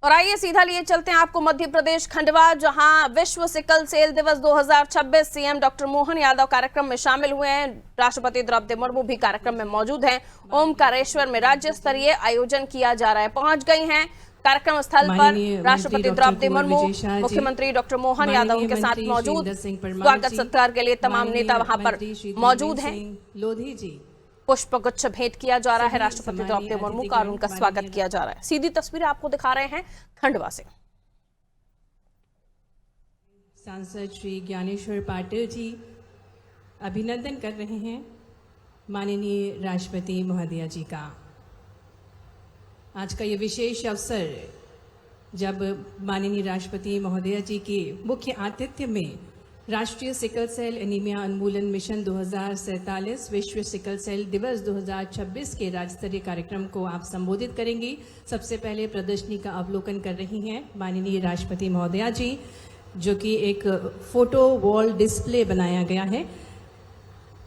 और आइए सीधा लिए चलते हैं आपको मध्य प्रदेश खंडवा, जहां विश्व सिकल सेल दिवस 2026 सीएम डॉक्टर मोहन यादव कार्यक्रम में शामिल हुए हैं। राष्ट्रपति द्रौपदी मुर्मू भी कार्यक्रम में मौजूद हैं। ओमकारेश्वर में राज्य स्तरीय आयोजन किया जा रहा है। पहुंच गई हैं कार्यक्रम स्थल पर राष्ट्रपति द्रौपदी मुर्मू, मुख्यमंत्री डॉक्टर मोहन यादव उनके साथ मौजूद। स्वागत सत्कार के लिए तमाम नेता वहां पर मौजूद हैं। लोधी जी, पुष्प गुच्छ भेंट किया जा रहा है राष्ट्रपति द्रौपदी मुर्मू का और उनका स्वागत किया जा रहा है। सीधी तस्वीरें आपको दिखा रहे हैं खंडवा से। सांसद श्री ज्ञानेश्वर पाटिल जी अभिनंदन कर रहे हैं माननीय राष्ट्रपति महोदया जी का। आज का ये विशेष अवसर जब माननीय राष्ट्रपति महोदया जी के मुख्य आतिथ्य में राष्ट्रीय सिकल सेल एनीमिया उन्मूलन मिशन 2047 विश्व सिकल सेल दिवस 2026 के राज्य स्तरीय कार्यक्रम को आप संबोधित करेंगी। सबसे पहले प्रदर्शनी का अवलोकन कर रही हैं माननीय राष्ट्रपति महोदया जी, जो कि एक फोटो वॉल डिस्प्ले बनाया गया है।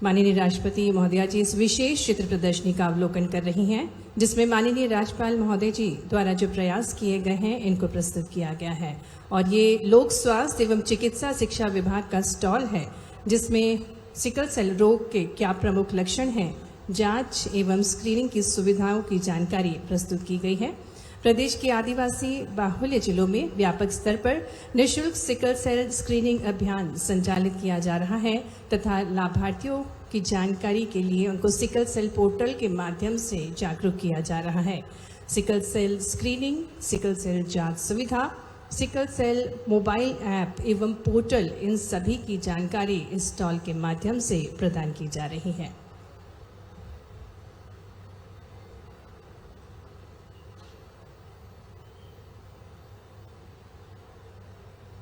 माननीय राष्ट्रपति महोदया जी इस विशेष चित्र प्रदर्शनी का अवलोकन कर रही हैं, जिसमें माननीय राज्यपाल महोदय जी द्वारा जो प्रयास किए गए हैं इनको प्रस्तुत किया गया है। और ये लोक स्वास्थ्य एवं चिकित्सा शिक्षा विभाग का स्टॉल है, जिसमें सिकल सेल रोग के क्या प्रमुख लक्षण हैं, जांच एवं स्क्रीनिंग की सुविधाओं की जानकारी प्रस्तुत की गई है। प्रदेश के आदिवासी बाहुल्य जिलों में व्यापक स्तर पर निःशुल्क सिकल सेल स्क्रीनिंग अभियान संचालित किया जा रहा है तथा लाभार्थियों की जानकारी के लिए उनको सिकल सेल पोर्टल के माध्यम से जागरूक किया जा रहा है। Sickle cell screening, sickle cell जांच सुविधा, सिकल सेल मोबाइल ऐप एवं पोर्टल, इन सभी की जानकारी इस स्टॉल के माध्यम से प्रदान की जा रही है।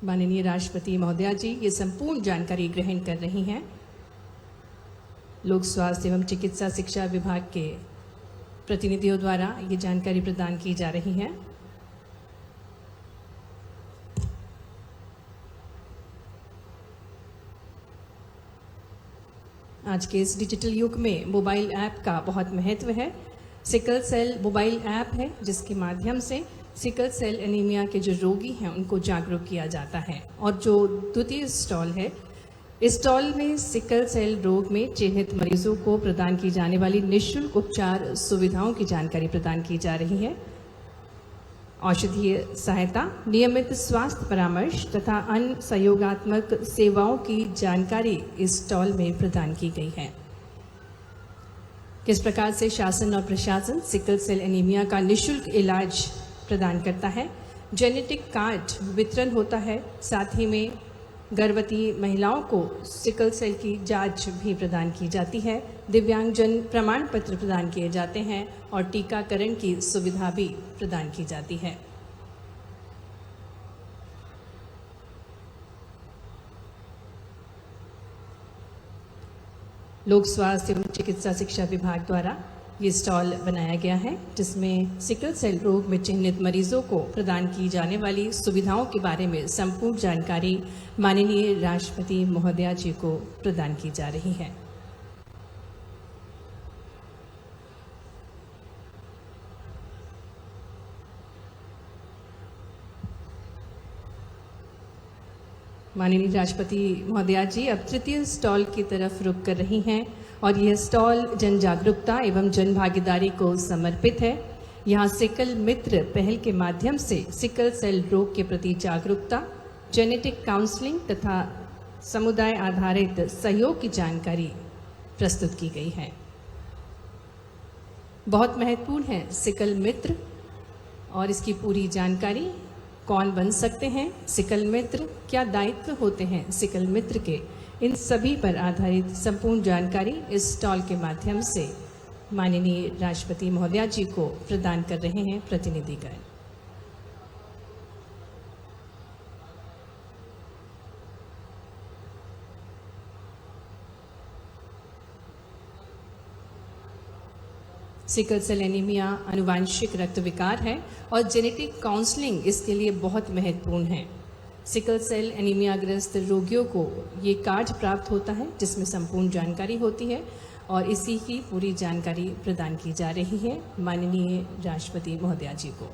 माननीय राष्ट्रपति महोदया जी ये संपूर्ण जानकारी ग्रहण कर रही हैं। लोक स्वास्थ्य एवं चिकित्सा शिक्षा विभाग के प्रतिनिधियों द्वारा ये जानकारी प्रदान की जा रही है। आज के इस डिजिटल युग में मोबाइल ऐप का बहुत महत्व है। सिकल सेल मोबाइल ऐप है, जिसके माध्यम से सिकल सेल एनीमिया के जो रोगी हैं उनको जागरूक किया जाता है। और जो द्वितीय स्टॉल है, इस स्टॉल में सिकल सेल रोग में चिन्हित मरीजों को प्रदान की जाने वाली निःशुल्क उपचार सुविधाओं की जानकारी प्रदान की जा रही है। औषधीय सहायता, नियमित स्वास्थ्य परामर्श तथा अन्य सहयोगात्मक सेवाओं की जानकारी इस स्टॉल में प्रदान की गई है। किस प्रकार से शासन और प्रशासन सिकल सेल एनीमिया का निःशुल्क इलाज प्रदान करता है, जेनेटिक कार्ड वितरण होता है, साथ ही में गर्भवती महिलाओं को सिकल सेल की जांच भी प्रदान की जाती है, दिव्यांगजन प्रमाण पत्र प्रदान किए जाते हैं और टीकाकरण की सुविधा भी प्रदान की जाती है। लोक स्वास्थ्य एवं चिकित्सा शिक्षा विभाग द्वारा ये स्टॉल बनाया गया है, जिसमें सिकल सेल रोग में चिन्हित मरीजों को प्रदान की जाने वाली सुविधाओं के बारे में संपूर्ण जानकारी माननीय राष्ट्रपति महोदया जी को प्रदान की जा रही है। माननीय राष्ट्रपति महोदया जी अब तृतीय स्टॉल की तरफ रुख कर रही हैं और यह स्टॉल जन जागरूकता एवं जन भागीदारी को समर्पित है। यहाँ सिकल मित्र पहल के माध्यम से सिकल सेल रोग के प्रति जागरूकता, जेनेटिक काउंसलिंग तथा समुदाय आधारित सहयोग की जानकारी प्रस्तुत की गई है। बहुत महत्वपूर्ण है सिकल मित्र और इसकी पूरी जानकारी, कौन बन सकते हैं सिकल मित्र, क्या दायित्व होते हैं सिकल मित्र के, इन सभी पर आधारित संपूर्ण जानकारी इस स्टॉल के माध्यम से माननीय राष्ट्रपति महोदया जी को प्रदान कर रहे हैं प्रतिनिधिगण। सिकल सेल एनीमिया आनुवांशिक रक्त विकार है और जेनेटिक काउंसलिंग इसके लिए बहुत महत्वपूर्ण है। सिकल सेल एनीमियाग्रस्त रोगियों को ये कार्ड प्राप्त होता है, जिसमें संपूर्ण जानकारी होती है और इसी की पूरी जानकारी प्रदान की जा रही है माननीय राष्ट्रपति महोदया जी को।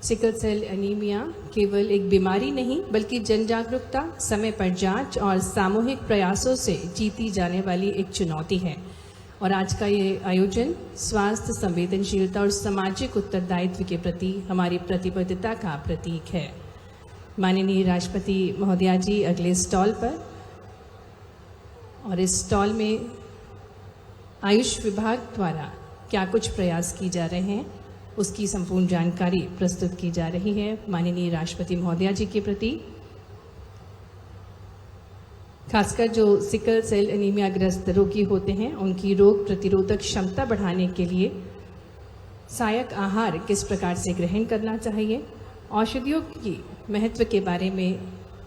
सिकल सेल एनीमिया केवल एक बीमारी नहीं बल्कि जन जागरूकता, समय पर जांच और सामूहिक प्रयासों से जीती जाने वाली एक चुनौती है। और आज का ये आयोजन स्वास्थ्य, संवेदनशीलता और सामाजिक उत्तरदायित्व के प्रति हमारी प्रतिबद्धता का प्रतीक है। माननीय राष्ट्रपति महोदया जी अगले स्टॉल पर, और इस स्टॉल में आयुष विभाग द्वारा क्या कुछ प्रयास किए जा रहे हैं उसकी संपूर्ण जानकारी प्रस्तुत की जा रही है। माननीय राष्ट्रपति महोदया जी के प्रति खासकर जो सिकल सेल एनीमिया ग्रस्त रोगी होते हैं उनकी रोग प्रतिरोधक क्षमता बढ़ाने के लिए सहायक आहार किस प्रकार से ग्रहण करना चाहिए, औषधियों की महत्व के बारे में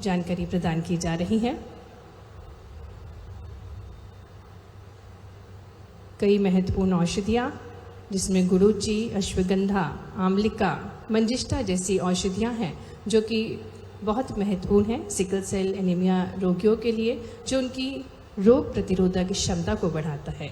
जानकारी प्रदान की जा रही है। कई महत्वपूर्ण औषधियाँ जिसमें गुडुचि, अश्वगंधा, आमलिका, मंजिष्ठा जैसी औषधियाँ हैं जो कि बहुत महत्वपूर्ण हैं सिकल सेल एनीमिया रोगियों के लिए, जो उनकी रोग प्रतिरोधक क्षमता को बढ़ाता है।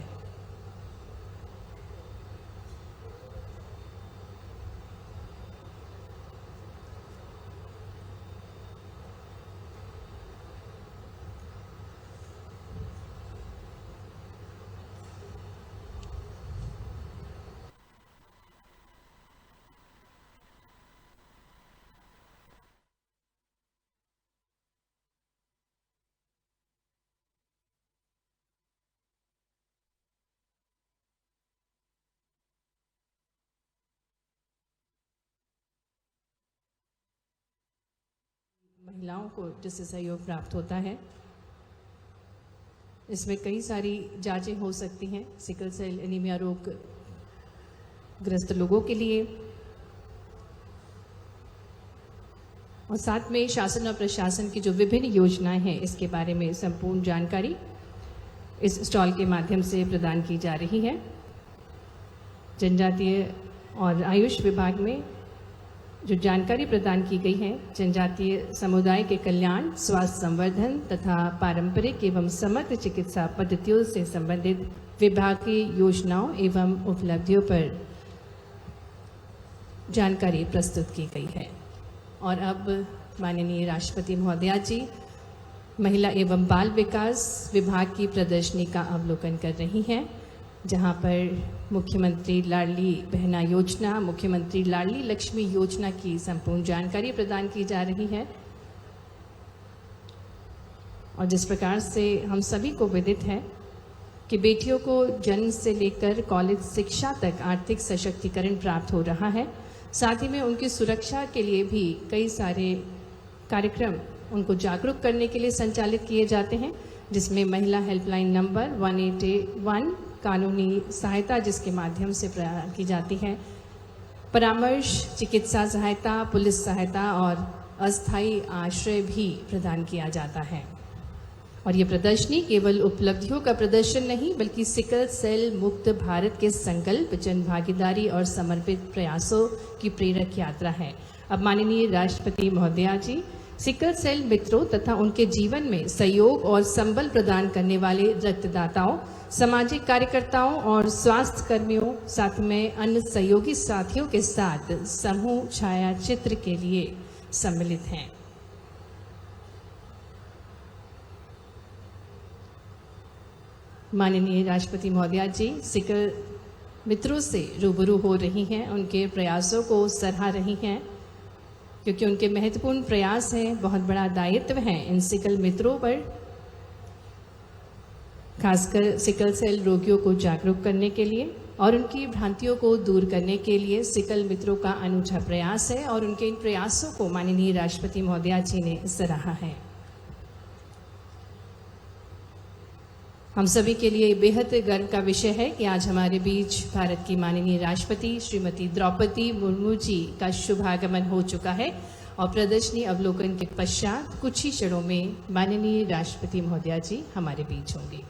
महिलाओं को जिससे सहयोग प्राप्त होता है, इसमें कई सारी जांचें हो सकती हैं सिकल सेल एनीमिया रोग ग्रस्त लोगों के लिए, और साथ में शासन और प्रशासन की जो विभिन्न योजनाएं हैं इसके बारे में संपूर्ण जानकारी इस स्टॉल के माध्यम से प्रदान की जा रही है। जनजातीय और आयुष विभाग में जो जानकारी प्रदान की गई है, जनजातीय समुदाय के कल्याण, स्वास्थ्य संवर्धन तथा पारंपरिक एवं समग्र चिकित्सा पद्धतियों से संबंधित विभाग की योजनाओं एवं उपलब्धियों पर जानकारी प्रस्तुत की गई है। और अब माननीय राष्ट्रपति महोदया जी महिला एवं बाल विकास विभाग की प्रदर्शनी का अवलोकन कर रही हैं, जहां पर मुख्यमंत्री लाडली बहना योजना, मुख्यमंत्री लाडली लक्ष्मी योजना की संपूर्ण जानकारी प्रदान की जा रही है। और जिस प्रकार से हम सभी को विदित है कि बेटियों को जन्म से लेकर कॉलेज शिक्षा तक आर्थिक सशक्तिकरण प्राप्त हो रहा है, साथ ही में उनकी सुरक्षा के लिए भी कई सारे कार्यक्रम उनको जागरूक करने के लिए संचालित किए जाते हैं, जिसमें महिला हेल्पलाइन नंबर 1881 कानूनी सहायता जिसके माध्यम से प्रदान की जाती है, परामर्श, चिकित्सा सहायता, पुलिस सहायता और अस्थायी आश्रय भी प्रदान किया जाता है। और ये प्रदर्शनी केवल उपलब्धियों का प्रदर्शन नहीं बल्कि सिकल सेल मुक्त भारत के संकल्प, जन भागीदारी और समर्पित प्रयासों की प्रेरक यात्रा है। अब माननीय राष्ट्रपति महोदया जी सिकल सेल मित्रों तथा उनके जीवन में सहयोग और संबल प्रदान करने वाले रक्तदाताओं, सामाजिक कार्यकर्ताओं और स्वास्थ्य कर्मियों, साथ में अन्य सहयोगी साथियों के साथ समूह छायाचित्र के लिए सम्मिलित हैं। माननीय राष्ट्रपति महोदया जी सिकल मित्रों से रूबरू हो रही हैं, उनके प्रयासों को सराह रही हैं, क्योंकि उनके महत्वपूर्ण प्रयास हैं, बहुत बड़ा दायित्व है इन सिकल मित्रों पर, खासकर सिकल सेल रोगियों को जागरूक करने के लिए और उनकी भ्रांतियों को दूर करने के लिए सिकल मित्रों का अनूठा प्रयास है और उनके इन प्रयासों को माननीय राष्ट्रपति महोदया जी ने सराहा है। हम सभी के लिए बेहद गर्व का विषय है कि आज हमारे बीच भारत की माननीय राष्ट्रपति श्रीमती द्रौपदी मुर्मू जी का शुभागमन हो चुका है और प्रदर्शनी अवलोकन के पश्चात कुछ ही क्षणों में माननीय राष्ट्रपति महोदया जी हमारे बीच होंगे।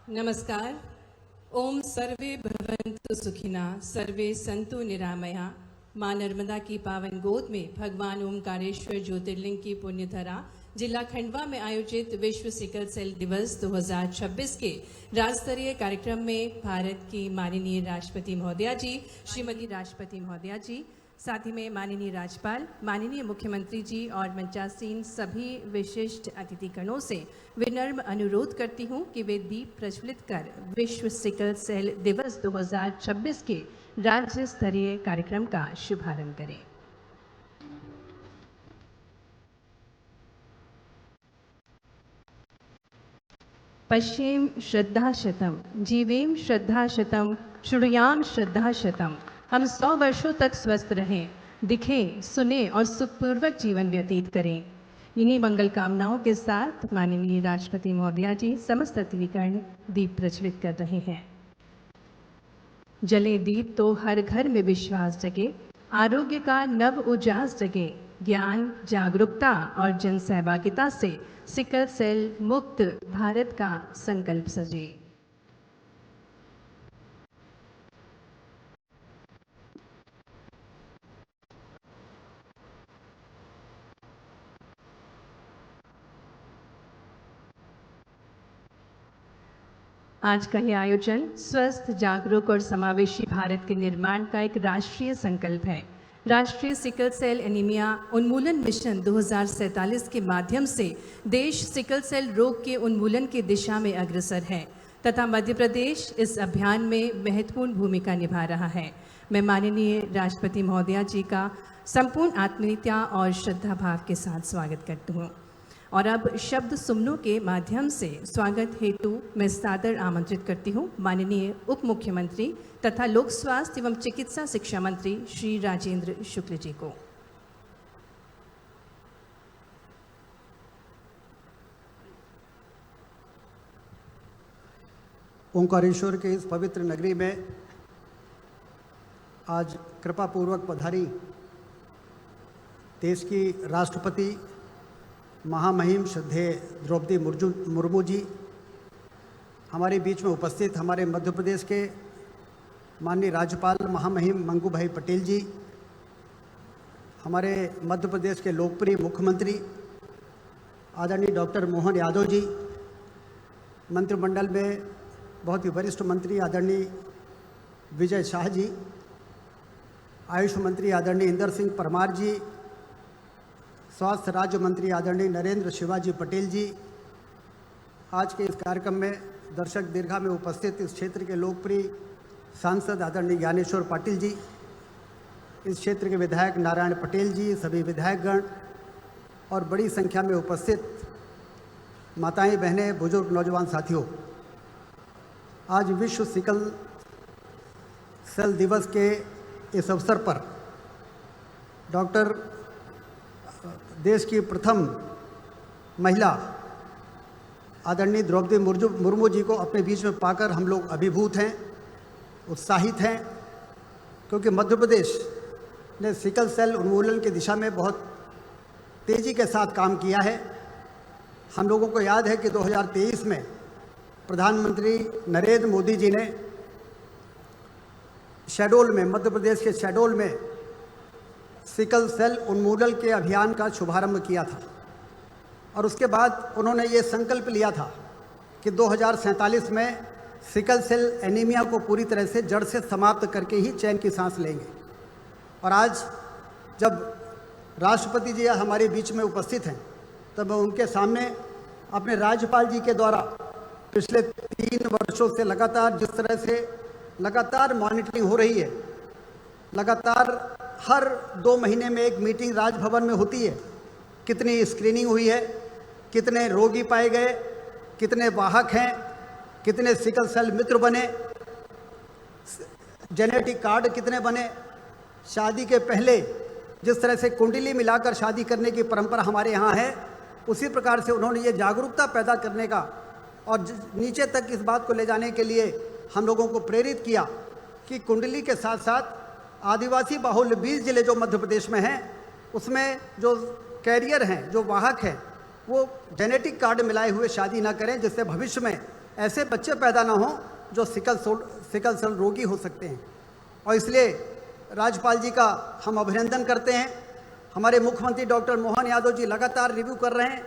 नमस्कार। ओम सर्वे भवन्तु सुखिना, सर्वे संतु निरामया। मां नर्मदा की पावन गोद में भगवान ओमकारेश्वर ज्योतिर्लिंग की पुण्यधरा जिला खंडवा में आयोजित विश्व सिकल सेल दिवस 2026 के राज्य स्तरीय कार्यक्रम में भारत की माननीय राष्ट्रपति महोदया जी, श्रीमती राष्ट्रपति महोदया जी, साथ ही में माननीय राज्यपाल, माननीय मुख्यमंत्री जी और मंचासीन सभी विशिष्ट अतिथिगणों से विनम्र अनुरोध करती हूं कि वे दीप प्रज्वलित कर विश्व सिकल सेल दिवस 2026 के राज्य स्तरीय कार्यक्रम का शुभारंभ करें। पश्येम श्रद्धाशतम, जीवेम श्रद्धाशतम, शृणुयाम श्रद्धाशतम। हम 100 वर्षों तक स्वस्थ रहें, दिखें, सुने और सुखपूर्वक जीवन व्यतीत करें। इन्हीं मंगल कामनाओं के साथ माननीय राष्ट्रपति महोदया जी समस्त अतिथिगण दीप प्रज्वलित कर रहे हैं। जले दीप तो हर घर में विश्वास जगे, आरोग्य का नव उजास जगे, ज्ञान, जागरूकता और जन सहभागिता से सिकल सेल मुक्त भारत का संकल्प सजे। आज का यह आयोजन स्वस्थ, जागरूक और समावेशी भारत के निर्माण का एक राष्ट्रीय संकल्प है। राष्ट्रीय सिकल सेल एनीमिया उन्मूलन मिशन 2047 के माध्यम से देश सिकल सेल रोग के उन्मूलन की दिशा में अग्रसर है तथा मध्य प्रदेश इस अभियान में महत्वपूर्ण भूमिका निभा रहा है। मैं माननीय राष्ट्रपति महोदया जी का संपूर्ण आत्मीयता और श्रद्धा भाव के साथ स्वागत करती हूँ। और अब शब्द सुमनों के माध्यम से स्वागत हेतु मैं सादर आमंत्रित करती हूँ माननीय उप मुख्यमंत्री तथा लोक स्वास्थ्य एवं चिकित्सा शिक्षा मंत्री श्री राजेंद्र शुक्ल जी को। ओंकारेश्वर के इस पवित्र नगरी में आज कृपा पूर्वक पधारी देश की राष्ट्रपति महामहिम श्रद्धेय द्रौपदी मुर्मू जी, हमारे बीच में उपस्थित हमारे मध्य प्रदेश के माननीय राज्यपाल महामहिम मंगू भाई पटेल जी, हमारे मध्य प्रदेश के लोकप्रिय मुख्यमंत्री आदरणीय डॉक्टर मोहन यादव जी, मंत्रिमंडल में बहुत ही वरिष्ठ मंत्री आदरणीय विजय शाह जी, आयुष मंत्री आदरणीय इंदर सिंह परमार जी, स्वास्थ्य राज्य मंत्री आदरणीय नरेंद्र शिवाजी पटेल जी, आज के इस कार्यक्रम में दर्शक दीर्घा में उपस्थित इस क्षेत्र के लोकप्रिय सांसद आदरणीय ज्ञानेश्वर पाटिल जी, इस क्षेत्र के विधायक नारायण पटेल जी, सभी विधायकगण और बड़ी संख्या में उपस्थित माताएं, बहनें, बुजुर्ग, नौजवान साथियों, आज विश्व सिकल सेल दिवस के इस अवसर पर डॉक्टर देश की प्रथम महिला आदरणीय द्रौपदी मुर्मू जी को अपने बीच में पाकर हम लोग अभिभूत हैं, उत्साहित हैं, क्योंकि मध्य प्रदेश ने सिकल सेल उन्मूलन की दिशा में बहुत तेज़ी के साथ काम किया है। हम लोगों को याद है कि 2023 में प्रधानमंत्री नरेंद्र मोदी जी ने शहडोल में, मध्य प्रदेश के शहडोल में सिकल सेल उन्मूलन के अभियान का शुभारंभ किया था और उसके बाद उन्होंने ये संकल्प लिया था कि 2047 में सिकल सेल एनीमिया को पूरी तरह से जड़ से समाप्त करके ही चैन की सांस लेंगे। और आज जब राष्ट्रपति जी हमारे बीच में उपस्थित हैं तब उनके सामने अपने राज्यपाल जी के द्वारा पिछले 3 वर्षों से लगातार जिस तरह से लगातार मॉनिटरिंग हो रही है, लगातार हर 2 महीने में एक मीटिंग राजभवन में होती है, कितनी स्क्रीनिंग हुई है, कितने रोगी पाए गए, कितने वाहक हैं, कितने सिकल सेल मित्र बने, जेनेटिक कार्ड कितने बने, शादी के पहले जिस तरह से कुंडली मिलाकर शादी करने की परंपरा हमारे यहाँ है, उसी प्रकार से उन्होंने ये जागरूकता पैदा करने का और नीचे तक इस बात को ले जाने के लिए हम लोगों को प्रेरित किया कि कुंडली के साथ साथ आदिवासी बाहुल्य 20 जिले जो मध्य प्रदेश में हैं, उसमें जो कैरियर हैं, जो वाहक हैं, वो जेनेटिक कार्ड मिलाए हुए शादी ना करें, जिससे भविष्य में ऐसे बच्चे पैदा ना हों जो सिकल सेल रोगी हो सकते हैं। और इसलिए राज्यपाल जी का हम अभिनंदन करते हैं। हमारे मुख्यमंत्री डॉक्टर मोहन यादव जी लगातार रिव्यू कर रहे हैं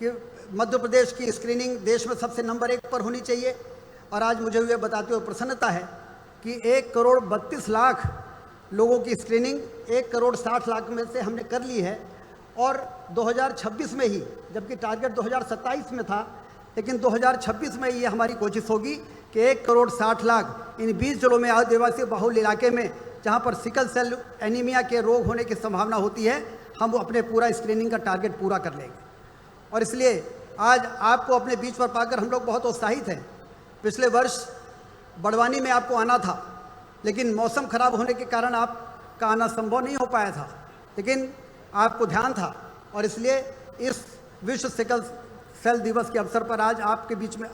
कि मध्य प्रदेश की स्क्रीनिंग देश में सबसे नंबर 1 पर होनी चाहिए। और आज मुझे ये बताते हुए प्रसन्नता है कि 1,32,00,000 लोगों की स्क्रीनिंग 1,60,00,000 में से हमने कर ली है और 2026 में ही, जबकि टारगेट 2027 में था, लेकिन 2026 में ये हमारी कोशिश होगी कि 1,60,00,000 इन 20 जिलों में आदिवासी बाहुल्य इलाके में जहाँ पर सिकल सेल एनीमिया के रोग होने की संभावना होती है, हम वो अपने पूरा स्क्रीनिंग का टारगेट पूरा कर लेंगे। और इसलिए आज आपको अपने बीच पर पाकर हम लोग बहुत उत्साहित हैं। पिछले वर्ष बड़वानी में आपको आना था, लेकिन मौसम खराब होने के कारण आपका आना संभव नहीं हो पाया था, लेकिन आपको ध्यान था और इसलिए इस विश्व सिकल सेल दिवस के अवसर पर आज आपके बीच में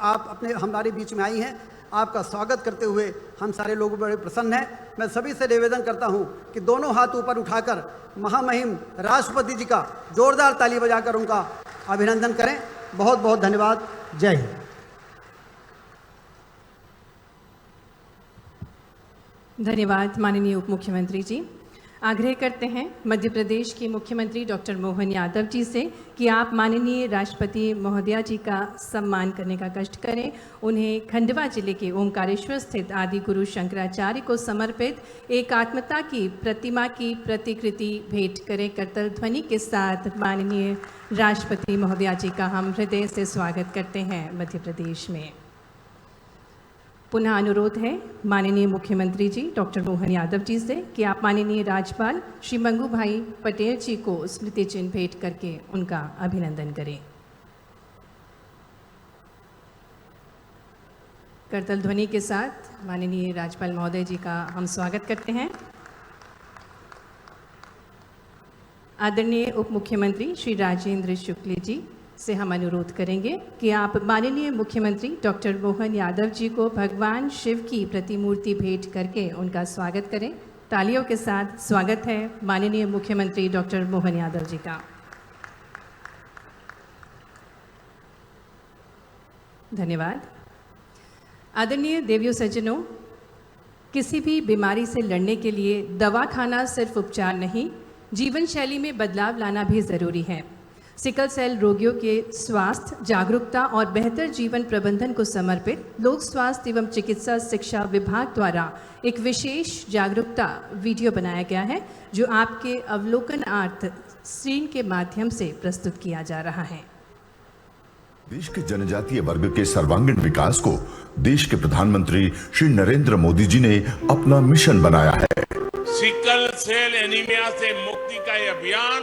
हमारे बीच में आई हैं। आपका स्वागत करते हुए हम सारे लोग बड़े प्रसन्न हैं। मैं सभी से निवेदन करता हूं कि दोनों हाथ ऊपर उठाकर महामहिम राष्ट्रपति जी का जोरदार ताली बजाकर उनका अभिनंदन करें। बहुत बहुत धन्यवाद। जय हिंद। धन्यवाद माननीय उप मुख्यमंत्री जी। आग्रह करते हैं मध्य प्रदेश के मुख्यमंत्री डॉक्टर मोहन यादव जी से कि आप माननीय राष्ट्रपति महोदया जी का सम्मान करने का कष्ट करें। उन्हें खंडवा जिले के ओंकारेश्वर स्थित आदि गुरु शंकराचार्य को समर्पित एकात्मता की प्रतिमा की प्रतिकृति भेंट करें। करतल ध्वनि के साथ माननीय राष्ट्रपति महोदया जी का हम हृदय से स्वागत करते हैं मध्य प्रदेश में। पुनः अनुरोध है माननीय मुख्यमंत्री जी डॉक्टर मोहन यादव जी से कि आप माननीय राज्यपाल श्री मंगू भाई पटेल जी को स्मृति चिन्ह भेंट करके उनका अभिनंदन करें। करतल ध्वनि के साथ माननीय राज्यपाल महोदय जी का हम स्वागत करते हैं। आदरणीय उप मुख्यमंत्री श्री राजेंद्र शुक्ल जी से हम अनुरोध करेंगे कि आप माननीय मुख्यमंत्री डॉक्टर मोहन यादव जी को भगवान शिव की प्रतिमूर्ति भेंट करके उनका स्वागत करें। तालियों के साथ स्वागत है माननीय मुख्यमंत्री डॉक्टर मोहन यादव जी का। धन्यवाद। आदरणीय देवियों सज्जनों, किसी भी बीमारी से लड़ने के लिए दवा खाना सिर्फ उपचार नहीं, जीवन शैली में बदलाव लाना भी ज़रूरी है। सिकल सेल रोगियों के स्वास्थ्य, जागरूकता और बेहतर जीवन प्रबंधन को समर्पित लोक स्वास्थ्य एवं चिकित्सा शिक्षा विभाग द्वारा एक विशेष जागरूकता वीडियो बनाया गया है, जो आपके अवलोकनार्थ स्क्रीन के माध्यम से प्रस्तुत किया जा रहा है। देश के जनजातीय वर्ग के सर्वांगीण विकास को देश के प्रधानमंत्री श्री नरेंद्र मोदी जी ने अपना मिशन बनाया है। सिकल सेल एनीमिया से मुक्ति का ये अभियान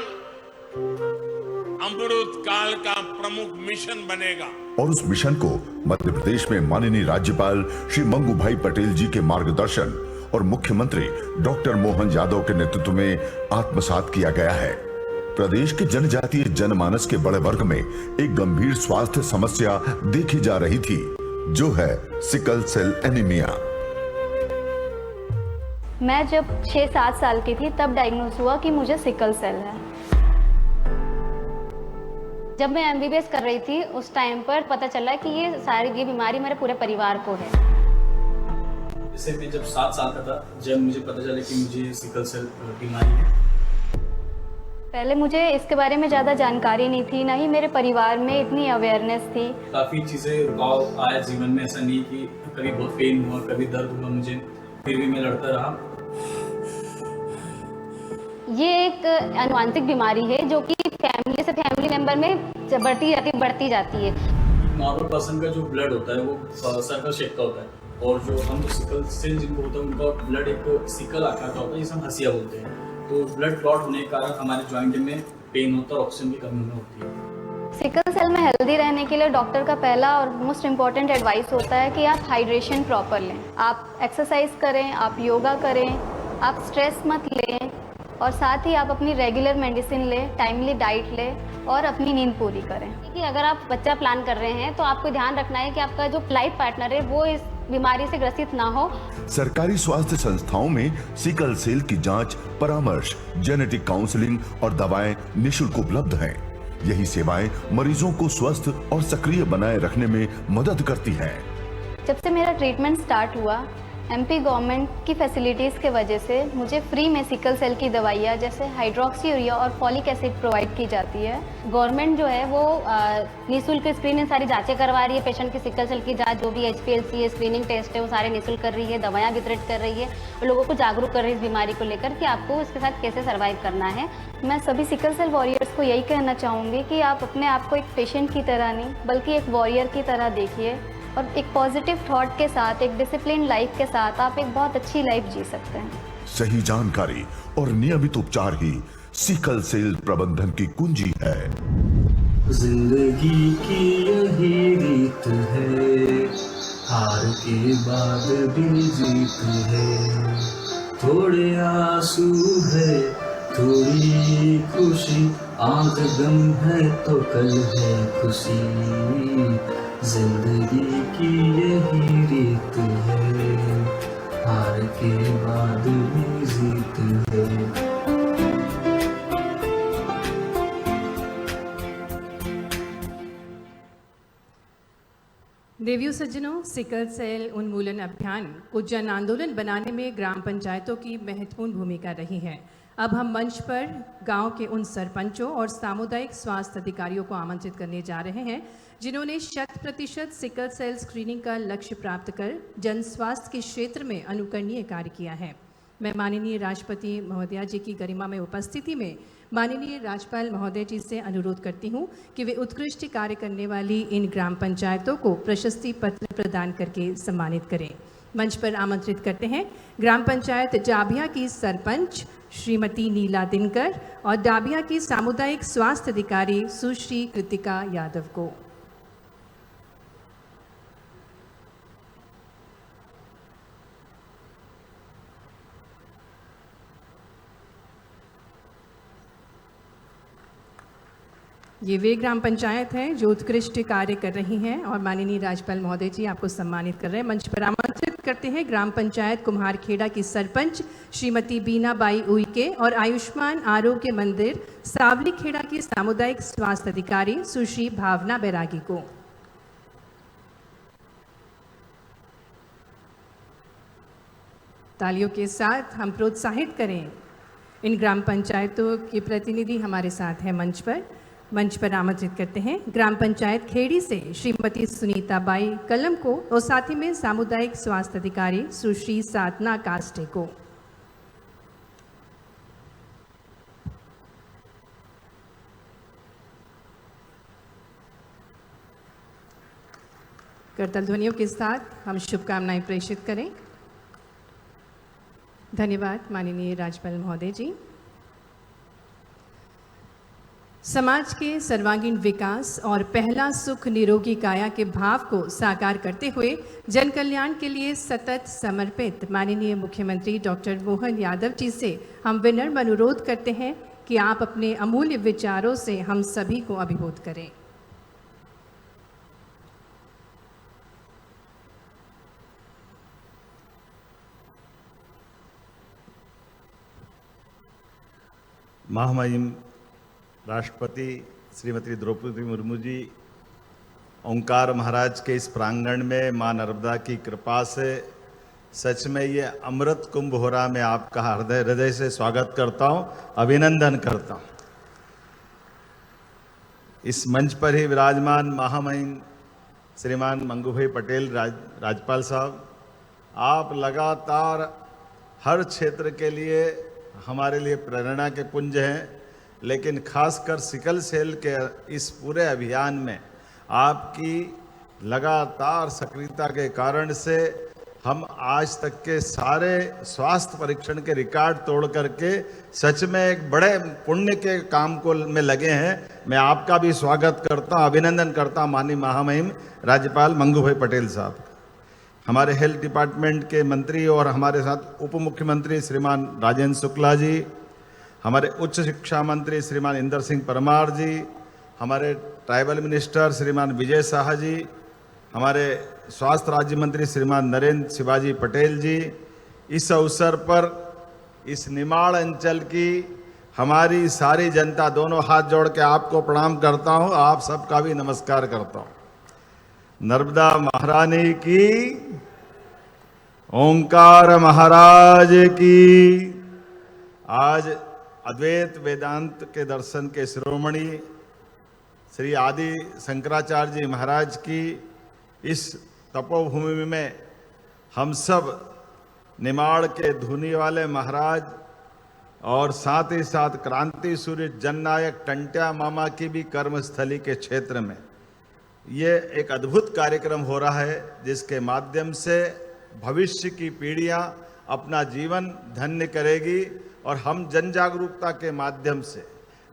अमृत काल का प्रमुख मिशन बनेगा और उस मिशन को मध्य प्रदेश में माननीय राज्यपाल श्री मंगू भाई पटेल जी के मार्गदर्शन और मुख्यमंत्री डॉक्टर मोहन यादव के नेतृत्व में आत्मसात किया गया है। प्रदेश के जनजातीय जनमानस के बड़े वर्ग में एक गंभीर स्वास्थ्य समस्या देखी जा रही थी, जो है सिकल सेल एनीमिया। मैं जब 6-7 साल की थी तब डायग्नोज हुआ कि मुझे सिकल सेल है। जब मैं MBBS कर रही थी उस टाइम पर पता चला कि ये बीमारी मेरे पूरे परिवार को है। जैसे मैं जब 7 साल का था, जब मुझे पता चला कि मुझे सिकल सेल बीमारी है। पहले मुझे इसके बारे में ज़्यादा जानकारी नहीं थी, ना ही मेरे परिवार में इतनी अवेयरनेस थी। काफ़ी चीज़ें रुकाव आया जीवन में, ऐसा नहीं कि कभी बहुत पेन हुआ, कभी दर्द हुआ मुझे, फिर भी मैं लड़ता रहा। ये एक आनुवंशिक बीमारी है जो कि फैमिली से फैमिली मेंबर में बढ़ती जाती है। नॉर्मल पर्सन का जो ब्लड होता है वो सर्कल शेप का होता है, और जो हम सिकल सेल जिनको होता है उनका ब्लड एक सिकल आकार का होता है, जिसे हम हसिया बोलते हैं। तो ब्लड क्लॉट होने के कारण हमारे जॉइंट में पेन होता है और ऑक्सीजन की कमी होती है। सिकल सेल में हेल्दी रहने के लिए डॉक्टर का पहला और मोस्ट इम्पॉर्टेंट एडवाइस होता है कि आप हाइड्रेशन प्रॉपर लें, आप एक्सरसाइज करें, आप योगा करें, आप स्ट्रेस मत लें, और साथ ही आप अपनी रेगुलर मेडिसिन लें, टाइमली डाइट लें और अपनी नींद पूरी करें। क्योंकि अगर आप बच्चा प्लान कर रहे हैं तो आपको ध्यान रखना है कि आपका जो लाइफ पार्टनर है वो इस बीमारी से ग्रसित ना हो। सरकारी स्वास्थ्य संस्थाओं में सिकल सेल की जांच, परामर्श, जेनेटिक काउंसलिंग और दवाएं निःशुल्क उपलब्ध हैं। यही सेवाएं मरीजों को स्वस्थ और सक्रिय बनाए रखने में मदद करती हैं। जब से मेरा ट्रीटमेंट स्टार्ट हुआ, MP गवर्नमेंट की फैसिलिटीज़ के वजह से मुझे फ्री में सिकल सेल की दवाइयाँ जैसे हाइड्रोक्सी यूरिया और फॉलिक एसिड प्रोवाइड की जाती है। गवर्नमेंट जो है वो निःशुल्क स्क्रीनिंग सारी जांचें करवा रही है, पेशेंट की सिकल सेल की जांच, जो भी HPLC है, स्क्रीनिंग टेस्ट है, वो सारे निःशुल्क कर रही है, दवाइयाँ वितरित कर रही है और लोगों को जागरूक कर रही है इस बीमारी को लेकर कि आपको इसके साथ कैसे सर्वाइव करना है। मैं सभी सिकल सेल वॉरियर्स को यही कहना चाहूँगी कि आप अपने आप को एक पेशेंट की तरह नहीं बल्कि एक वॉरियर की तरह देखिए, और एक पॉजिटिव थॉट के साथ, एक डिसिप्लिन लाइफ के साथ आप एक बहुत अच्छी लाइफ जी सकते हैं। सही जानकारी और नियमित उपचार ही सिकल सेल प्रबंधन की कुंजी है। जिंदगी की यही रीत है, हार के बाद भी जीत है। थोड़े आंसू है, थोड़ी खुशी, आज गम है तो कल है खुशी। जिंदगी की यही रीत है, हार के बाद भी जीत है। देवियों सज्जनों, सिकल सेल उन्मूलन अभियान को जन आंदोलन बनाने में ग्राम पंचायतों की महत्वपूर्ण भूमिका रही है। अब हम मंच पर गांव के उन सरपंचों और सामुदायिक स्वास्थ्य अधिकारियों को आमंत्रित करने जा रहे हैं जिन्होंने 100% सिकल सेल स्क्रीनिंग का लक्ष्य प्राप्त कर जन स्वास्थ्य के क्षेत्र में अनुकरणीय कार्य किया है। मैं माननीय राष्ट्रपति महोदया जी की गरिमा में उपस्थिति में माननीय राज्यपाल महोदय जी से अनुरोध करती हूं कि वे उत्कृष्ट कार्य करने वाली इन ग्राम पंचायतों को प्रशस्ति पत्र प्रदान करके सम्मानित करें। मंच पर आमंत्रित करते हैं ग्राम पंचायत डाबिया की सरपंच श्रीमती नीला दिनकर और डाबिया की सामुदायिक स्वास्थ्य अधिकारी सुश्री कृतिका यादव को। ये वे ग्राम पंचायत हैं जो उत्कृष्ट कार्य कर रही हैं और माननीय राज्यपाल महोदय जी आपको सम्मानित कर रहे हैं। मंच पर आमंत्रित करते हैं ग्राम पंचायत कुम्हारखेड़ा की सरपंच श्रीमती बीनाबाई उइके और आयुष्मान आरोग्य मंदिर सावलीखेड़ा की सामुदायिक स्वास्थ्य अधिकारी सुश्री भावना बैरागी को। तालियों के साथ हम प्रोत्साहित करें इन ग्राम पंचायतों के प्रतिनिधि हमारे साथ हैं मंच पर आमंत्रित करते हैं ग्राम पंचायत खेड़ी से श्रीमती सुनीता बाई कलम को और साथ ही में सामुदायिक स्वास्थ्य अधिकारी सुश्री साधना कास्टे को। करताल ध्वनियों के साथ हम शुभकामनाएं प्रेषित करें। धन्यवाद माननीय राज्यपाल महोदय जी। समाज के सर्वांगीण विकास और पहला सुख निरोगी काया के भाव को साकार करते हुए जन कल्याण के लिए सतत समर्पित माननीय मुख्यमंत्री डॉक्टर मोहन यादव जी से हम विनम्र अनुरोध करते हैं कि आप अपने अमूल्य विचारों से हम सभी को अभिभूत करें। महामहिम राष्ट्रपति श्रीमती द्रौपदी मुर्मू जी ओंकार महाराज के इस प्रांगण में मां नर्मदा की कृपा से सच में ये अमृत कुंभ हो रहा। मैं आपका हृदय से स्वागत करता हूं, अभिनंदन करता हूं। इस मंच पर ही विराजमान महामहिम श्रीमान मंगू भाई पटेल राज्यपाल साहब, आप लगातार हर क्षेत्र के लिए हमारे लिए प्रेरणा के पुंज हैं, लेकिन खासकर सिकल सेल के इस पूरे अभियान में आपकी लगातार सक्रियता के कारण से हम आज तक के सारे स्वास्थ्य परीक्षण के रिकॉर्ड तोड़ करके सच में एक बड़े पुण्य के काम को में लगे हैं। मैं आपका भी स्वागत करता हूं, अभिनंदन करता हूं माननीय महामहिम राज्यपाल मंगू भाई पटेल साहब। हमारे हेल्थ डिपार्टमेंट के मंत्री और हमारे साथ उप मुख्यमंत्री श्रीमान राजेंद्र शुक्ला जी, हमारे उच्च शिक्षा मंत्री श्रीमान इंदर सिंह परमार जी, हमारे ट्राइबल मिनिस्टर श्रीमान विजय शाह जी, हमारे स्वास्थ्य राज्य मंत्री श्रीमान नरेंद्र शिवाजी पटेल जी, इस अवसर पर इस निमाड़ अंचल की हमारी सारी जनता, दोनों हाथ जोड़ के आपको प्रणाम करता हूं, आप सबका भी नमस्कार करता हूं। नर्मदा महारानी की, ओंकार महाराज की। आज अद्वैत वेदांत के दर्शन के शिरोमणि श्री आदि शंकराचार्य जी महाराज की इस तपोभूमि में हम सब निमाड़ के धुनी वाले महाराज और साथ ही साथ क्रांति सूर्य जननायक टंट्या मामा की भी कर्मस्थली के क्षेत्र में ये एक अद्भुत कार्यक्रम हो रहा है, जिसके माध्यम से भविष्य की पीढ़ियां अपना जीवन धन्य करेगी और हम जन जागरूकता के माध्यम से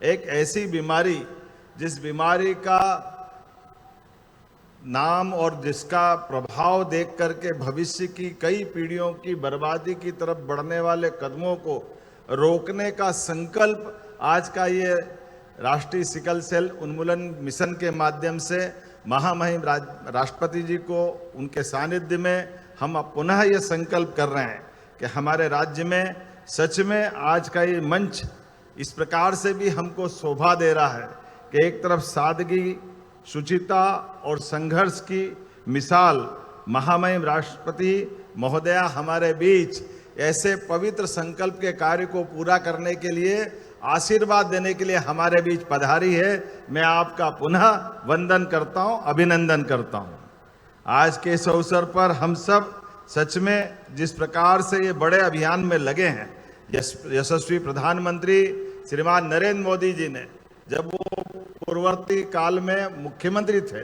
एक ऐसी बीमारी, जिस बीमारी का नाम और जिसका प्रभाव देख करके भविष्य की कई पीढ़ियों की बर्बादी की तरफ बढ़ने वाले कदमों को रोकने का संकल्प आज का ये राष्ट्रीय सिकल सेल उन्मूलन मिशन के माध्यम से महामहिम राष्ट्रपति जी को उनके सानिध्य में हम पुनः ये संकल्प कर रहे हैं कि हमारे राज्य में सच में आज का ये मंच इस प्रकार से भी हमको शोभा दे रहा है कि एक तरफ सादगी, शुचिता और संघर्ष की मिसाल महामहिम राष्ट्रपति महोदया हमारे बीच ऐसे पवित्र संकल्प के कार्य को पूरा करने के लिए, आशीर्वाद देने के लिए हमारे बीच पधारी है। मैं आपका पुनः वंदन करता हूं, अभिनंदन करता हूं। आज के इस अवसर पर हम सब सच में जिस प्रकार से ये बड़े अभियान में लगे हैं, यशस्वी प्रधानमंत्री श्रीमान नरेंद्र मोदी जी ने जब वो पूर्ववर्ती काल में मुख्यमंत्री थे,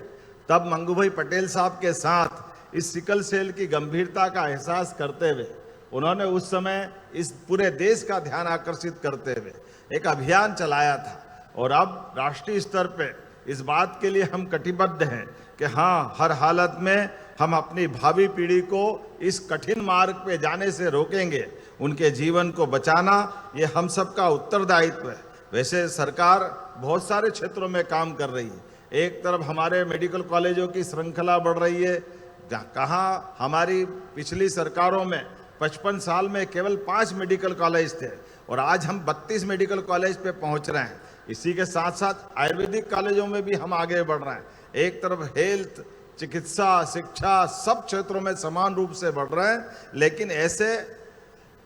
तब मंगू भाई पटेल साहब के साथ इस सिकल सेल की गंभीरता का एहसास करते हुए उन्होंने उस समय इस पूरे देश का ध्यान आकर्षित करते हुए एक अभियान चलाया था। और अब राष्ट्रीय स्तर पे इस बात के लिए हम कटिबद्ध हैं कि हाँ, हर हालत में हम अपनी भावी पीढ़ी को इस कठिन मार्ग पे जाने से रोकेंगे। उनके जीवन को बचाना ये हम सबका उत्तरदायित्व है। वैसे सरकार बहुत सारे क्षेत्रों में काम कर रही है। एक तरफ हमारे मेडिकल कॉलेजों की श्रृंखला बढ़ रही है, कहाँ हमारी पिछली सरकारों में 55 साल में केवल 5 मेडिकल कॉलेज थे और आज हम 32 मेडिकल कॉलेज पे पहुंच रहे हैं। इसी के साथ साथ आयुर्वेदिक कॉलेजों में भी हम आगे बढ़ रहे हैं। एक तरफ हेल्थ, चिकित्सा, शिक्षा सब क्षेत्रों में समान रूप से बढ़ रहे हैं, लेकिन ऐसे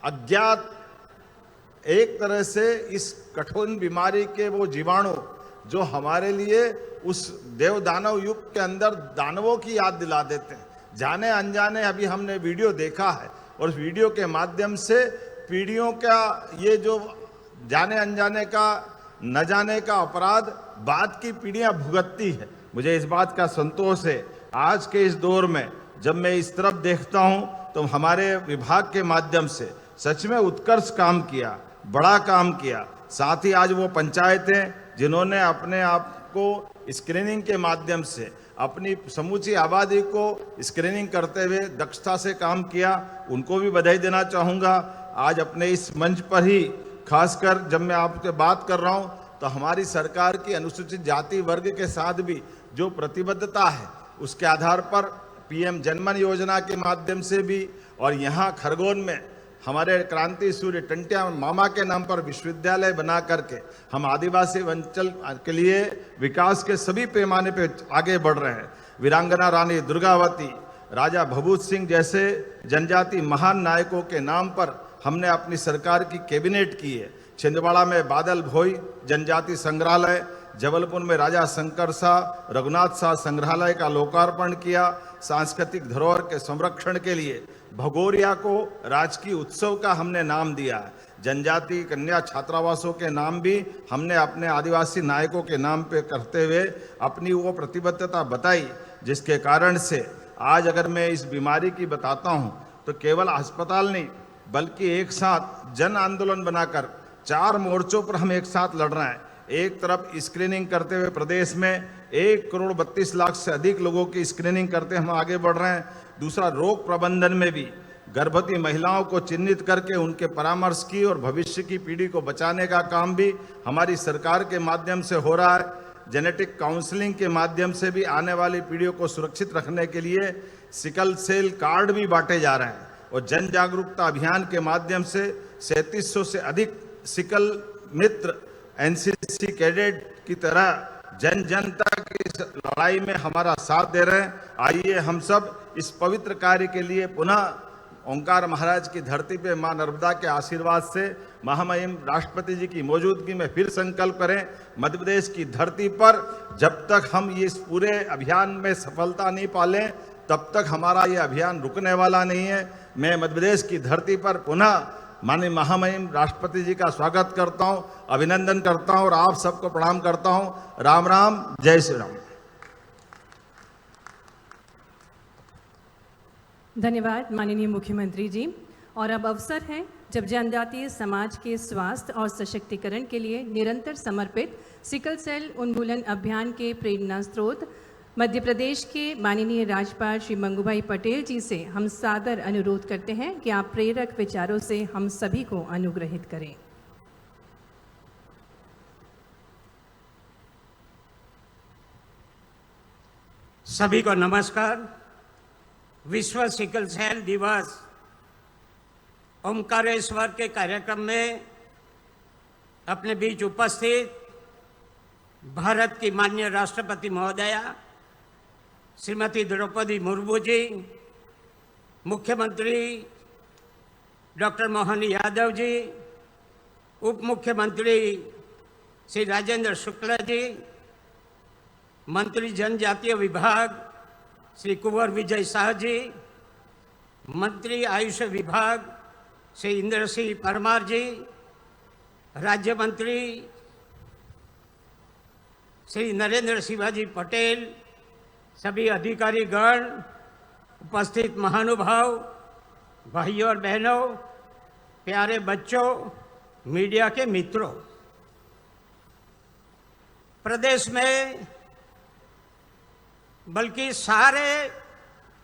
अज्ञात एक तरह से इस कठोर बीमारी के वो जीवाणु जो हमारे लिए उस देव दानव युग के अंदर दानवों की याद दिला देते हैं, जाने अनजाने अभी हमने वीडियो देखा है और उस वीडियो के माध्यम से पीढ़ियों का ये जो जाने अनजाने का न जाने का अपराध बाद की पीढ़ियां भुगतती है। मुझे इस बात का संतोष है आज के इस दौर में जब मैं इस तरफ देखता हूं तो हमारे विभाग के माध्यम से सच में उत्कर्ष काम किया, बड़ा काम किया। साथ ही आज वो पंचायतें जिन्होंने अपने आप को स्क्रीनिंग के माध्यम से अपनी समूची आबादी को स्क्रीनिंग करते हुए दक्षता से काम किया, उनको भी बधाई देना चाहूँगा। आज अपने इस मंच पर ही खासकर जब मैं आपसे बात कर रहा हूँ तो हमारी सरकार की अनुसूचित जाति वर्ग के साथ भी जो प्रतिबद्धता है उसके आधार पर पीएम जनमन योजना के माध्यम से भी और यहाँ खरगोन में हमारे क्रांति सूर्य टंटिया मामा के नाम पर विश्वविद्यालय बना करके हम आदिवासी अंचल के लिए विकास के सभी पैमाने पे आगे बढ़ रहे हैं। वीरांगना रानी दुर्गावती, राजा भभूत सिंह जैसे जनजाति महान नायकों के नाम पर हमने अपनी सरकार की कैबिनेट की है। छिंदवाड़ा में बादल भोई जनजाति संग्रहालय, जबलपुर में राजा शंकर शाह रघुनाथ शाह संग्रहालय का लोकार्पण किया। सांस्कृतिक धरोहर के संरक्षण के लिए भगोरिया को राजकीय उत्सव का हमने नाम दिया है। जनजाति कन्या छात्रावासों के नाम भी हमने अपने आदिवासी नायकों के नाम पे करते हुए अपनी वो प्रतिबद्धता बताई, जिसके कारण से आज अगर मैं इस बीमारी की बताता हूँ तो केवल अस्पताल नहीं बल्कि एक साथ जन आंदोलन बनाकर 4 मोर्चों पर हम एक साथ लड़ रहे हैं। एक तरफ स्क्रीनिंग करते हुए प्रदेश में 1,32,00,000 से अधिक लोगों की स्क्रीनिंग करते हम आगे बढ़ रहे हैं। दूसरा, रोग प्रबंधन में भी गर्भवती महिलाओं को चिन्हित करके उनके परामर्श की और भविष्य की पीढ़ी को बचाने का काम भी हमारी सरकार के माध्यम से हो रहा है। जेनेटिक काउंसलिंग के माध्यम से भी आने वाली पीढ़ियों को सुरक्षित रखने के लिए सिकल सेल कार्ड भी बांटे जा रहे हैं और जन जागरूकता अभियान के माध्यम से 3700 से अधिक सिकल मित्र एनसीसी कैडेट की तरह जन जन तक इस लड़ाई में हमारा साथ दे रहे हैं। आइए हम सब इस पवित्र कार्य के लिए पुनः ओंकार महाराज की धरती पे मां नर्मदा के आशीर्वाद से महामहिम राष्ट्रपति जी की मौजूदगी में फिर संकल्प करें। मध्य प्रदेश की धरती पर जब तक हम इस पूरे अभियान में सफलता नहीं पालें तब तक हमारा ये अभियान रुकने वाला नहीं है। मैं मध्य प्रदेश की धरती पर पुनः माननीय महामहिम राष्ट्रपति जी का स्वागत करता हूं, अभिनंदन करता हूं और आप सबको प्रणाम करता हूं। राम राम, जय श्री राम। धन्यवाद माननीय मुख्यमंत्री जी। और अब अवसर है जब जनजातीय समाज के स्वास्थ्य और सशक्तिकरण के लिए निरंतर समर्पित सिकल सेल उन्मूलन अभियान के प्रेरणा स्रोत मध्य प्रदेश के माननीय राज्यपाल श्री मंगूभाई पटेल जी से हम सादर अनुरोध करते हैं कि आप प्रेरक विचारों से हम सभी को अनुग्रहित करें। सभी को नमस्कार। विश्व सिकल सेल दिवस ओमकारेश्वर के कार्यक्रम में अपने बीच उपस्थित भारत की माननीय राष्ट्रपति महोदया श्रीमती द्रौपदी मुर्मू जी, मुख्यमंत्री डॉक्टर मोहन यादव जी, उप मुख्यमंत्री श्री राजेंद्र शुक्ला जी, मंत्री जनजातीय विभाग श्री कुंवर विजय शाह जी, मंत्री आयुष विभाग श्री इंद्र सिंह परमार जी, राज्य मंत्री श्री नरेंद्र शिवाजी पटेल, सभी अधिकारीगण, उपस्थित महानुभाव, भाइयों और बहनों, प्यारे बच्चों, मीडिया के मित्रों, प्रदेश में बल्कि सारे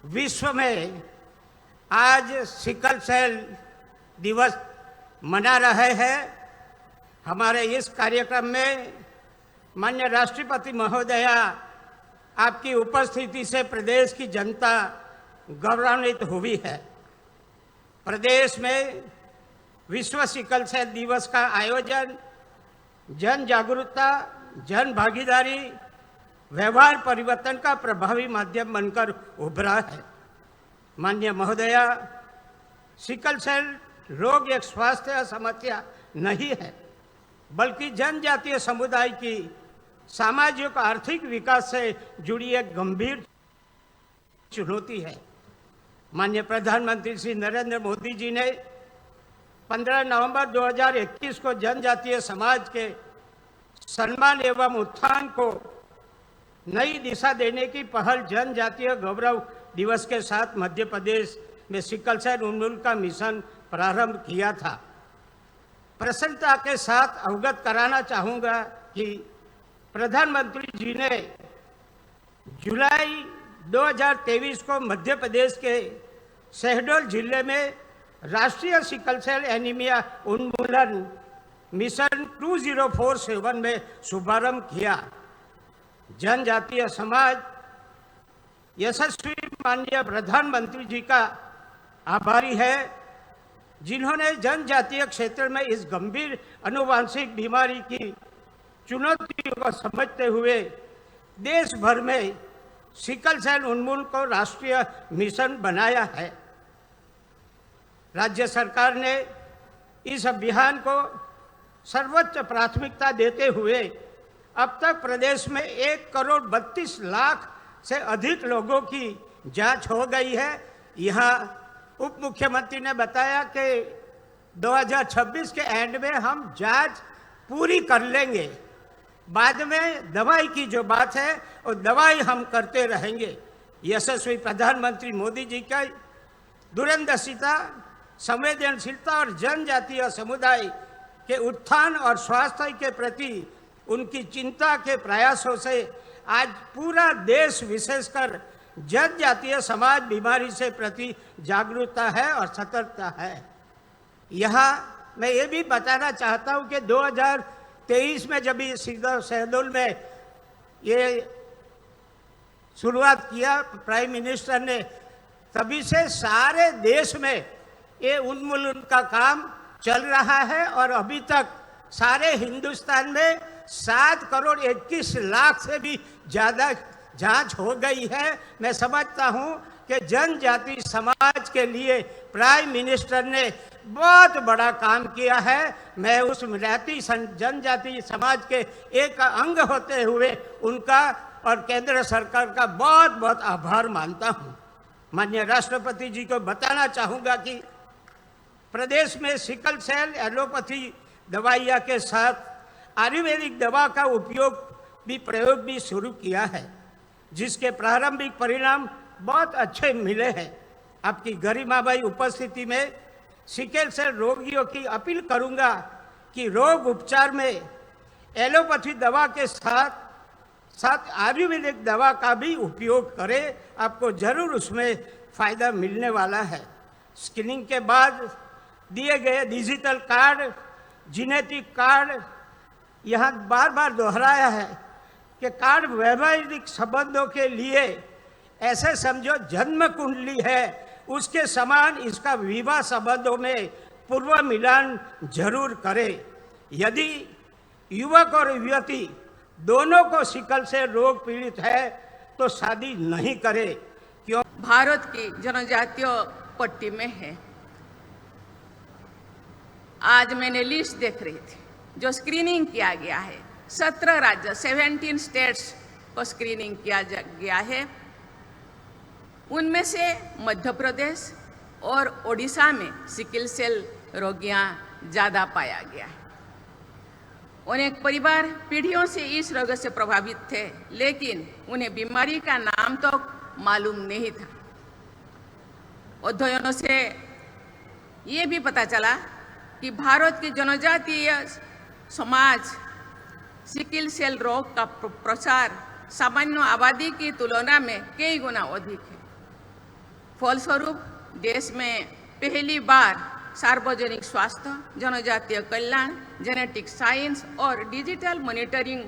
विश्व में आज सिकल सेल दिवस मना रहे हैं। हमारे इस कार्यक्रम में माननीय राष्ट्रपति महोदया, आपकी उपस्थिति से प्रदेश की जनता गौरवान्वित हुई है। प्रदेश में विश्व सिकल सेल दिवस का आयोजन जन जागरूकता, जन भागीदारी, व्यवहार परिवर्तन का प्रभावी माध्यम बनकर उभरा है। माननीय महोदया, सिकल सेल रोग एक स्वास्थ्य समस्या नहीं है, बल्कि जनजातीय समुदाय की सामाजिक आर्थिक विकास से जुड़ी एक गंभीर चुनौती है। माननीय प्रधानमंत्री श्री नरेंद्र मोदी जी ने 15 नवंबर 2021 को जनजातीय समाज के सम्मान एवं उत्थान को नई दिशा देने की पहल जनजातीय गौरव दिवस के साथ मध्य प्रदेश में सिकल सेल उन्मूलन का मिशन प्रारंभ किया था। प्रसन्नता के साथ अवगत कराना चाहूँगा कि प्रधानमंत्री जी ने जुलाई 2023 को मध्य प्रदेश के शहडोल जिले में राष्ट्रीय सिकल सेल एनीमिया उन्मूलन मिशन 2047 में शुभारंभ किया। जनजातीय समाज यशस्वी माननीय प्रधानमंत्री जी का आभारी है, जिन्होंने जनजातीय क्षेत्र में इस गंभीर आनुवंशिक बीमारी की चुनौतियों को समझते हुए देश भर में सिकल सेल उन्मूलन को राष्ट्रीय मिशन बनाया है। राज्य सरकार ने इस अभियान को सर्वोच्च प्राथमिकता देते हुए अब तक प्रदेश में 1,32,00,000 से अधिक लोगों की जांच हो गई है। यहाँ उप मुख्यमंत्री ने बताया कि 2026 के एंड में हम जांच पूरी कर लेंगे। बाद में दवाई की जो बात है वो दवाई हम करते रहेंगे। यशस्वी प्रधानमंत्री मोदी जी का दूरदर्शिता, संवेदनशीलता और जनजातीय समुदाय के उत्थान और स्वास्थ्य के प्रति उनकी चिंता के प्रयासों से आज पूरा देश, विशेषकर जनजातीय समाज बीमारी से प्रति जागरूकता है और सतर्कता है। यहाँ मैं ये भी बताना चाहता हूँ कि 2023 में जब ये शहडोल में ये शुरुआत किया प्राइम मिनिस्टर ने, तभी से सारे देश में ये उन्मूलन का काम चल रहा है और अभी तक सारे हिंदुस्तान में 7,21,00,000 से भी ज़्यादा जांच हो गई है। मैं समझता हूं कि जनजाति समाज के लिए प्राइम मिनिस्टर ने बहुत बड़ा काम किया है। मैं उस जनजाति समाज के एक अंग होते हुए उनका और केंद्र सरकार का बहुत बहुत आभार मानता हूं। माननीय राष्ट्रपति जी को बताना चाहूँगा कि प्रदेश में सिकल सेल एलोपैथी दवाइयाँ के साथ आयुर्वेदिक दवा का प्रयोग भी शुरू किया है, जिसके प्रारंभिक परिणाम बहुत अच्छे मिले हैं। आपकी गरिमामय उपस्थिति में सिकल सेल रोगियों की अपील करूंगा कि रोग उपचार में एलोपैथी दवा के साथ आयुर्वेदिक दवा का भी उपयोग करें। आपको जरूर उसमें फायदा मिलने वाला है। स्क्रीनिंग के बाद दिए गए डिजिटल कार्ड, जेनेटिक कार्ड, यहाँ बार बार दोहराया है कि कार्ड वैवाहिक संबंधों के लिए ऐसे समझो जन्म कुंडली है, उसके समान इसका विवाह संबंधों में पूर्व मिलान जरूर करें। यदि युवक और युवती दोनों को सिकल से रोग पीड़ित है तो शादी नहीं करें, क्यों? भारत की जनजातीय पट्टी में है। आज मैंने लिस्ट देख रही थी जो स्क्रीनिंग किया गया है। 17 राज्य 17 स्टेट्स को स्क्रीनिंग किया गया है। उनमें से मध्य प्रदेश और ओडिशा में सिकल सेल रोगियां ज़्यादा पाया गया है। अनेक परिवार पीढ़ियों से इस रोग से प्रभावित थे, लेकिन उन्हें बीमारी का नाम तो मालूम नहीं था। अध्ययनों से ये भी पता चला कि भारत की जनजातीय समाज सिकल सेल रोग का प्रसार सामान्य आबादी की तुलना में कई गुना अधिक है। फलस्वरूप देश में पहली बार सार्वजनिक स्वास्थ्य, जनजातीय कल्याण, जेनेटिक साइंस और डिजिटल मॉनिटरिंग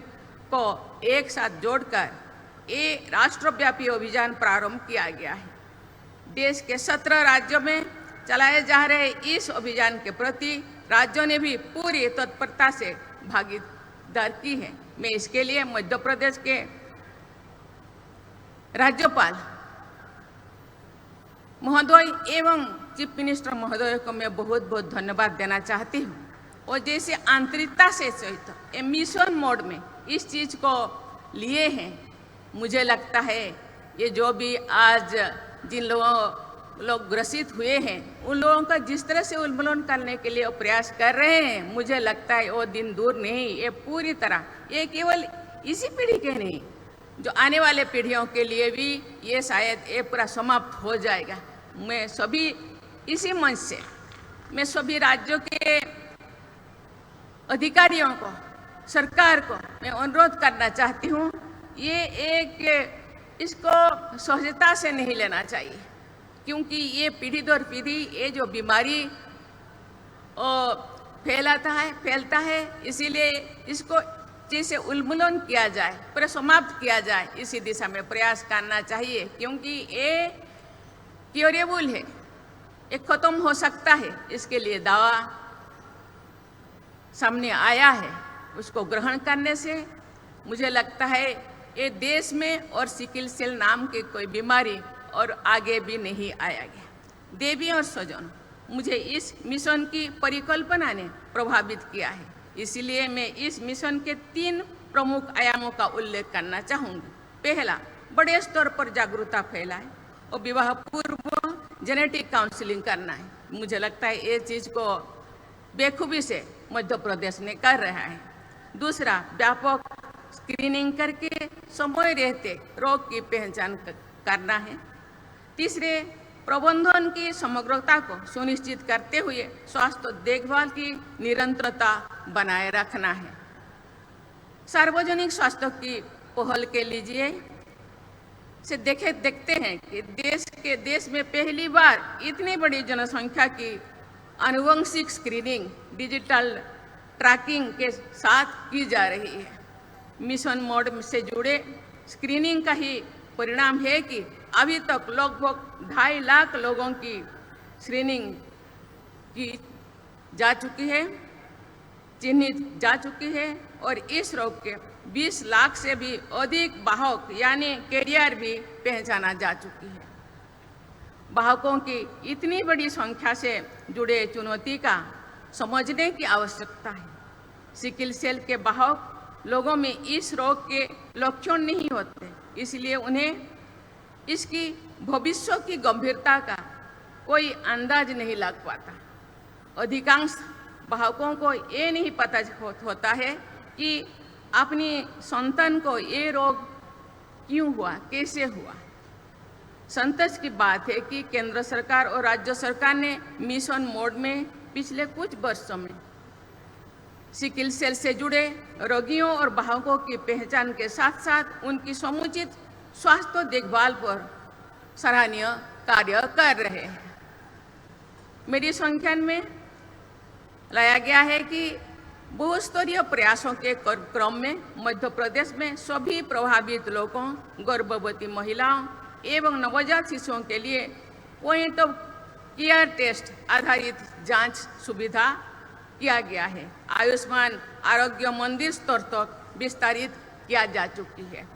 को एक साथ जोड़कर ये राष्ट्रव्यापी अभियान प्रारंभ किया गया है। देश के 17 राज्यों में चलाए जा रहे इस अभियान के प्रति राज्यों ने भी पूरी तत्परता से भागीदार की है। मैं इसके लिए मध्य प्रदेश के राज्यपाल महोदय एवं चीफ मिनिस्टर महोदय को मैं बहुत बहुत धन्यवाद देना चाहती हूँ। और जैसे आंतरिकता से सहित मिशन मोड में इस चीज़ को लिए हैं, मुझे लगता है ये जो भी आज जिन लोग ग्रसित हुए हैं उन लोगों का जिस तरह से उन्मूलन करने के लिए प्रयास कर रहे हैं, मुझे लगता है वो दिन दूर नहीं। ये पूरी तरह ये केवल इसी पीढ़ी के नहीं, जो आने वाले पीढ़ियों के लिए भी ये शायद ये पूरा समाप्त हो जाएगा। मैं सभी इसी मंच से मैं सभी राज्यों के अधिकारियों को, सरकार को मैं अनुरोध करना चाहती हूँ, ये इसको सहजता से नहीं लेना चाहिए, क्योंकि ये पीढ़ी दर पीढ़ी ये जो बीमारी फैलता है, इसीलिए इसको जैसे उन्मूलन किया जाए, पूरा समाप्त किया जाए, इसी दिशा में प्रयास करना चाहिए। क्योंकि ये क्योरेबल है, ये खत्म हो सकता है, इसके लिए दवा सामने आया है। उसको ग्रहण करने से मुझे लगता है ये देश में और सिकल सेल नाम की कोई बीमारी और आगे भी नहीं आएगी। देवी और स्वजन, मुझे इस मिशन की परिकल्पना ने प्रभावित किया है, इसलिए मैं इस मिशन के 3 प्रमुख आयामों का उल्लेख करना चाहूँगी। पहला, बड़े स्तर पर जागरूकता फैलाए और विवाह पूर्व जेनेटिक काउंसलिंग करना है। मुझे लगता है ये चीज़ को बेखूबी से मध्य प्रदेश ने कर रहा है। दूसरा, व्यापक स्क्रीनिंग करके समय रहते रोग की पहचान करना है। तीसरे, प्रबंधन की समग्रता को सुनिश्चित करते हुए स्वास्थ्य देखभाल की निरंतरता बनाए रखना है। सार्वजनिक स्वास्थ्य की पहल के लीजिए से देखते हैं कि देश में पहली बार इतनी बड़ी जनसंख्या की आनुवंशिक स्क्रीनिंग डिजिटल ट्रैकिंग के साथ की जा रही है। मिशन मोड से जुड़े स्क्रीनिंग का ही परिणाम है कि अभी तक लगभग 2.5 लाख लोगों की स्क्रीनिंग की जा चुकी है, चिन्हित जा चुकी है, और इस रोग के 20 लाख से भी अधिक वाहक यानी कैरियर भी पहचाना जा चुकी है। वाहकों की इतनी बड़ी संख्या से जुड़े चुनौती का समझने की आवश्यकता है। सिकल सेल के वाहक लोगों में इस रोग के लक्षण नहीं होते, इसलिए उन्हें इसकी भविष्य की गंभीरता का कोई अंदाज नहीं लग पाता। अधिकांश वाहकों को ये नहीं पता होता है कि अपनी संतान को ये रोग क्यों हुआ, कैसे हुआ। संतोष की बात है कि केंद्र सरकार और राज्य सरकार ने मिशन मोड में पिछले कुछ वर्षों में सिकल सेल से जुड़े रोगियों और वाहकों की पहचान के साथ साथ उनकी समुचित स्वास्थ्य देखभाल पर सराहनीय कार्य कर रहे हैं। मेरी संख्यान में लाया गया है कि बहुस्तरीय प्रयासों के क्रम में मध्य प्रदेश में सभी प्रभावित लोगों, गर्भवती महिलाओं एवं नवजात शिशुओं के लिए पॉइंट ऑफ केयर टेस्ट आधारित जांच सुविधा किया गया है। आयुष्मान आरोग्य मंदिर स्तर तक विस्तारित किया जा चुकी है।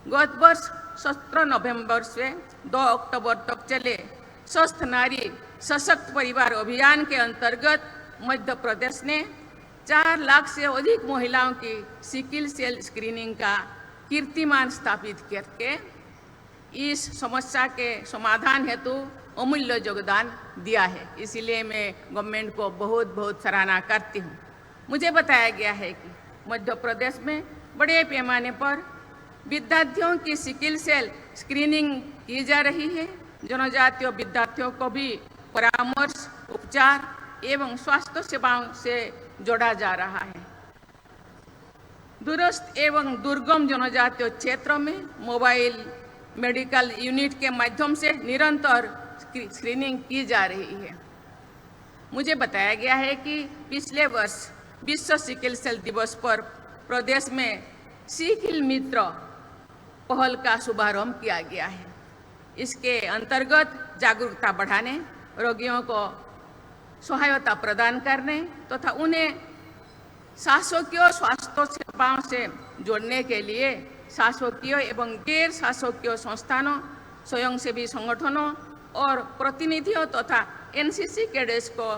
गत वर्ष 17 नवंबर से 2 अक्टूबर तक चले स्वस्थ नारी सशक्त परिवार अभियान के अंतर्गत मध्य प्रदेश ने 4 लाख से अधिक महिलाओं की सिकल सेल स्क्रीनिंग का कीर्तिमान स्थापित करके इस समस्या के समाधान हेतु अमूल्य योगदान दिया है। इसीलिए मैं गवर्नमेंट को बहुत बहुत सराहना करती हूँ। मुझे बताया गया है कि मध्य प्रदेश में बड़े पैमाने पर विद्यार्थियों की सिकल सेल स्क्रीनिंग की जा रही है। जनजातीय विद्यार्थियों को भी परामर्श, उपचार एवं स्वास्थ्य सेवाओं से जोड़ा जा रहा है। दूरस्थ एवं दुर्गम जनजातीय क्षेत्रों में मोबाइल मेडिकल यूनिट के माध्यम से निरंतर स्क्रीनिंग की जा रही है। मुझे बताया गया है कि पिछले वर्ष विश्व सिकल सेल दिवस पर प्रदेश में सिकिल मित्र पहल का शुभारंभ किया गया है। इसके अंतर्गत जागरूकता बढ़ाने, रोगियों को सहायता प्रदान करने तथा उन्हें शासकीय स्वास्थ्य सेवाओं से जोड़ने के लिए शासकीय एवं गैर शासकीय संस्थानों, स्वयंसेवी संगठनों और प्रतिनिधियों तथा एनसीसी कैडेट्स को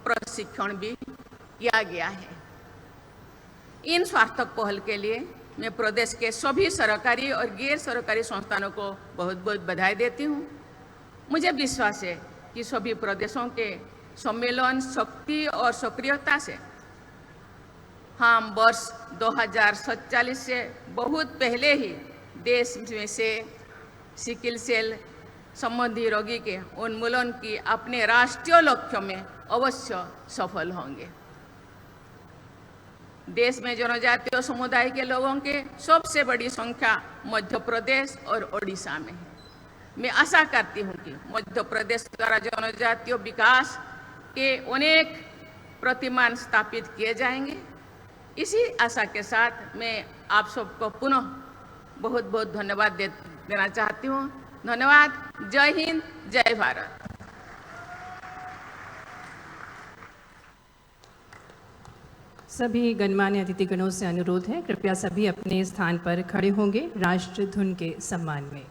प्रशिक्षण भी किया गया है। इन सार्थक पहल के लिए मैं प्रदेश के सभी सरकारी और गैर सरकारी संस्थानों को बहुत बहुत बधाई देती हूँ। मुझे विश्वास है कि सभी प्रदेशों के सम्मेलन, शक्ति और सक्रियता से हम वर्ष 2047 से बहुत पहले ही देश में से सिकिल सेल संबंधी रोगी के उन्मूलन की अपने राष्ट्रीय लक्ष्य में अवश्य सफल होंगे। देश में जनजातीय समुदाय के लोगों के सबसे बड़ी संख्या मध्य प्रदेश और ओडिशा में है। मैं आशा करती हूँ कि मध्य प्रदेश द्वारा जनजातीय विकास के अनेक प्रतिमान स्थापित किए जाएंगे। इसी आशा के साथ मैं आप सबको पुनः बहुत बहुत धन्यवाद देना चाहती हूँ। धन्यवाद। जय हिंद, जय भारत। सभी गणमान्य अतिथिगणों से अनुरोध है, कृपया सभी अपने स्थान पर खड़े होंगे राष्ट्र धुन के सम्मान में।